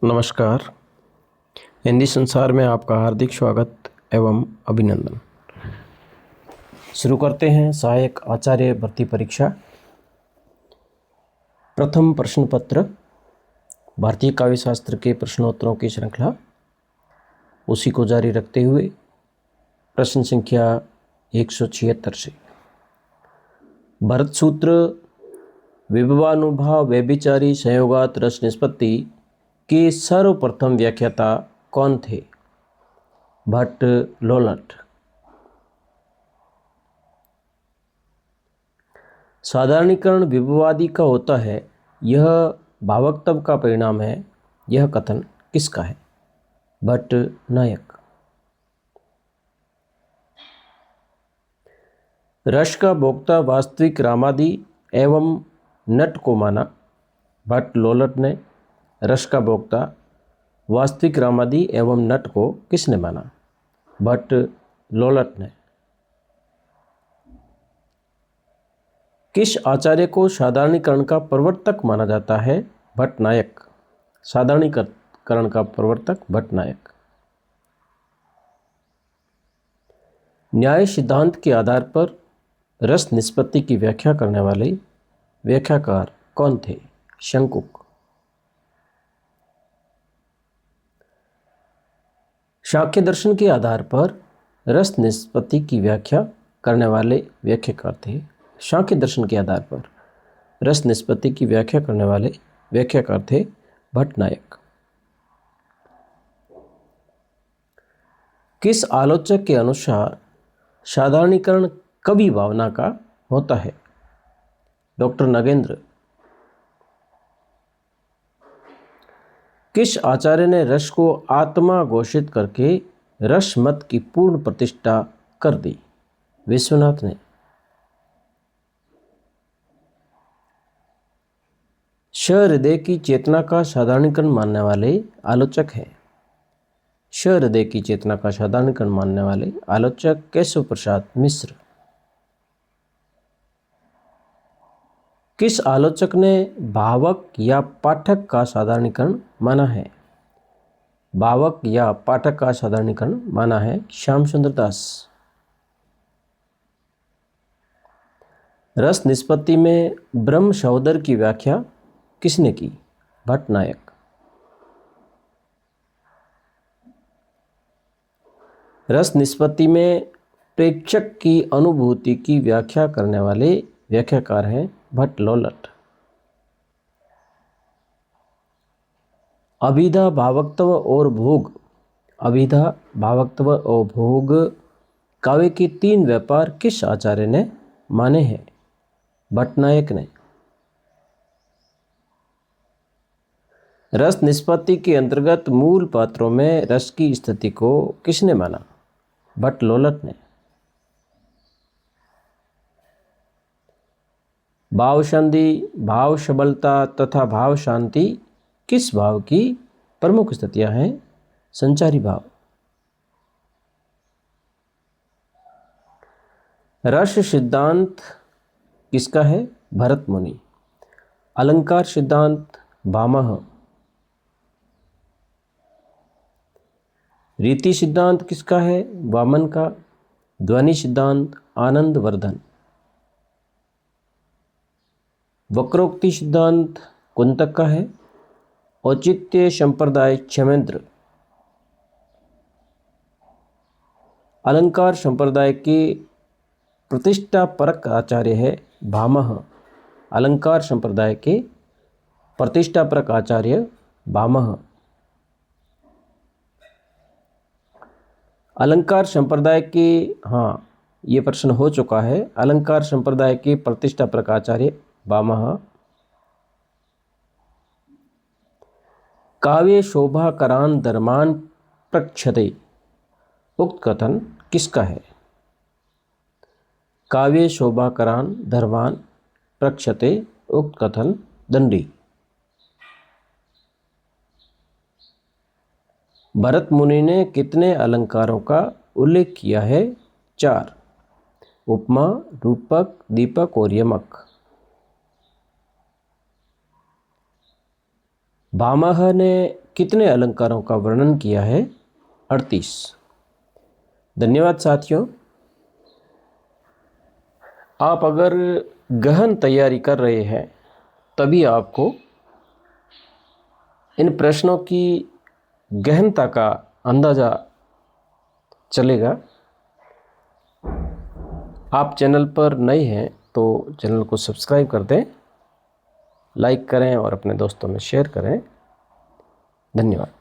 नमस्कार। हिंदी संसार में आपका हार्दिक स्वागत एवं अभिनंदन। शुरू करते हैं सहायक आचार्य भर्ती परीक्षा। प्रथम प्रश्न पत्र भारतीय काव्य शास्त्र के प्रश्नोत्तरों की श्रृंखला, उसी को जारी रखते हुए प्रश्न संख्या 176 से भरत सूत्र विभवानुभाव व्यभिचारी संयोगात रस निष्पत्ति के सर्वप्रथम व्याख्याता कौन थे? भट्ट लोलट। साधारणीकरण विभवादि का होता है, यह भावक्तव का परिणाम है। यह कथन किसका है? भट्ट नायक। रस का भोक्ता वास्तविक रामादि एवं नट को माना। भट्ट लोलट ने रस का भोक्ता वास्तविक रामादि एवं नट को किसने माना? भट्ट लोलट ने। किस आचार्य को साधारणीकरण का प्रवर्तक माना जाता है? भट्ट नायक। साधारणीकरण का प्रवर्तक भट्ट नायक। न्याय सिद्धांत के आधार पर रस निष्पत्ति की व्याख्या करने वाले व्याख्याकार कौन थे? शंकुक। सांख्य दर्शन के आधार पर रस निष्पत्ति की व्याख्या करने वाले व्याख्याकार थे। सांख्य दर्शन के आधार पर रस निष्पत्ति की व्याख्या करने वाले व्याख्याकार थे भट्ट नायक। किस आलोचक के अनुसार साधारणीकरण कवि भावना का होता है? डॉक्टर नगेंद्र। किस आचार्य ने रस को आत्मा घोषित करके रस मत की पूर्ण प्रतिष्ठा कर दी? विश्वनाथ ने। सहृदय की चेतना का साधारणीकरण मानने वाले आलोचक हैं। सहृदय की चेतना का साधारणीकरण मानने वाले आलोचक केशव प्रसाद मिश्र। किस आलोचक ने भावक या पाठक का साधारणीकरण माना है? भावक या पाठक का साधारणीकरण माना है श्याम सुंदर दास। रस निष्पत्ति में ब्रह्म सहोदर की व्याख्या किसने की? भट्ट नायक। रस निष्पत्ति में प्रेक्षक की अनुभूति की व्याख्या करने वाले व्याख्याकार हैं भट्ट लोलट। अभिधा भावक्तव और भोग। अभिधा भावक्तव और भोग काव्य के 3 व्यापार किस आचार्य ने माने हैं? भट्ट नायक ने। रस निष्पत्ति के अंतर्गत मूल पात्रों में रस की स्थिति को किसने माना? भट्ट लोलट ने। भाव संधि, भाव सबलता तथा भाव शांति किस भाव की प्रमुख स्थितियां हैं? संचारी भाव। रस सिद्धांत किसका है? भरत मुनि। अलंकार सिद्धांत भामह। रीति सिद्धांत किसका है? वामन का। ध्वनि सिद्धांत आनंद वर्धन। वक्रोक्ति सिद्धांत कुंतक का है। औचित्य संप्रदाय क्षेमेंद्र। अलंकार संप्रदाय के प्रतिष्ठापरक आचार्य है भामह। अलंकार संप्रदाय के प्रतिष्ठापरक आचार्य भामह। अलंकार संप्रदाय के ये प्रश्न हो चुका है। अलंकार संप्रदाय के प्रतिष्ठापरक आचार्य भामह। काव्य शोभाकरान धर्मान प्रक्षते उक्त कथन किसका है? काव्य शोभाकरान धर्मान प्रक्षते उक्त कथन दंडी। भरत मुनि ने कितने अलंकारों का उल्लेख किया है? 4। उपमा, रूपक, दीपक और यमक। भामह ने कितने अलंकारों का वर्णन किया है? 38। धन्यवाद साथियों। आप अगर गहन तैयारी कर रहे हैं तभी आपको इन प्रश्नों की गहनता का अंदाज़ा चलेगा। आप चैनल पर नए हैं तो चैनल को सब्सक्राइब कर दें, लाइक करें और अपने दोस्तों में शेयर करें। धन्यवाद।